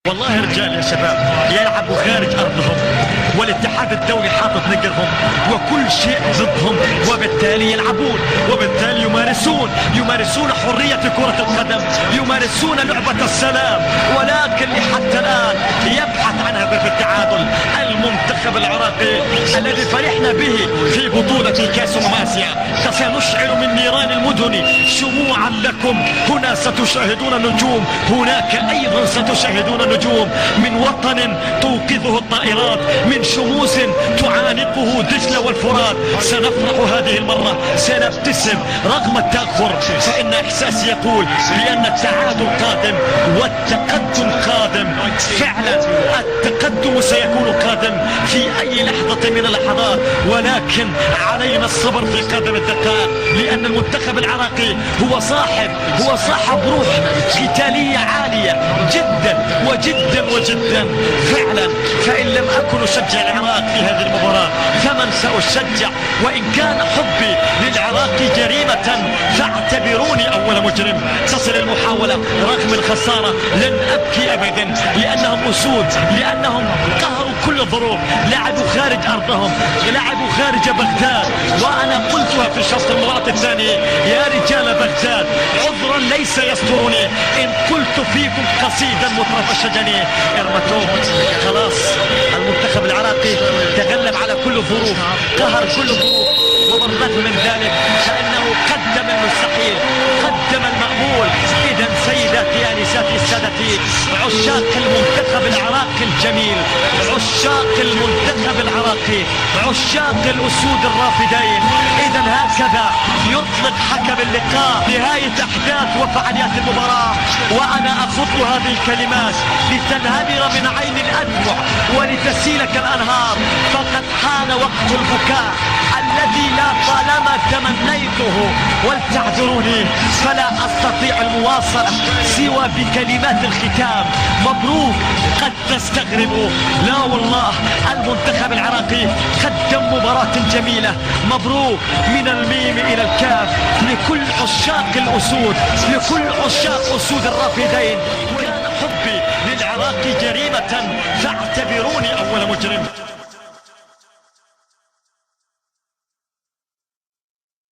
والله رجال يا شباب يلعبوا خارج أرضهم والاتحاد الدولي حاطط نقرهم وكل شيء ضدهم، وبالتالي يلعبون وبالتالي يمارسون حرية كرة القدم، يمارسون لعبة السلام، ولكن حتى الآن يبحث عن هدف التعادل. المنتخب العراقي الذي فرحنا به في بطولة كأس آسيا سنشعل من نيران المدن شموعا لكم. هنا ستشاهدون نجوم، هناك أيضا ستشاهدون نجوم من وطن توقظه الطائرات، من شموس تعانقه دجلة والفرات. سنفرح هذه المرة، سنبتسم رغم التأخر، فإن إحساسي يقول بأن التعادل قادم والتقدم قادم. فعلا التقدم سيكون قادم في أي لحظة من اللحظات، ولكن علينا الصبر في قادم الدقائق، لأن المنتخب العراقي هو صاحب روح قتالية عالية جدا وجدا فعلا. فإن لم أكن أشجع العراق في هذه المباراة فمن سأشجع؟ وإن كان حبي للعراق جريمة فاعتبروني أول مجرم. تصل المحاولة رغم الخسارة، لن أبكي أبدا، لأنهم أسود، لأنهم قهروا كل الظروف، لعبوا خارج أرضهم، لعبوا خارج بغداد. وأنا قلتها في شوط المباراة الثاني: يا رجال بغداد عذرا ليس يسترني إن قلت فيكم قصيدا مطرف الشجني. ارمتوه خلاص. المنتخب العراقي تغلب على كل الظروف، قهر كل الظروف، وبالرغم من ذلك فإنه قدم المستحيل، قدم المأمول. إذا سيداتي آنساتي سادتي، عشاق المنتخب العراقي الجميل، عشاق المنتخب العراقي، عشاق الأسود الرافدين، إذا هكذا يطلق حكم اللقاء نهاية أحداث وفعاليات المباراة. وأنا أخط هذه الكلمات لتنهمر من عين الأدمع ولتسيل كالأنهار، فقد حان وقت البكاء الذي لا طالما تمنيته. ولتعذروني فلا أستطيع المواصلة سوى بكلمات الختام. مبروك. قد تستغربوا، لا والله المنتخب العراقي قدم مباراة جميلة. مبروك من الميم إلى الكاف لكل عشاق الأسود، لكل عشاق أسود الرافدين. كان حبي للعراق جريمة فاعتبروني أول مجرم.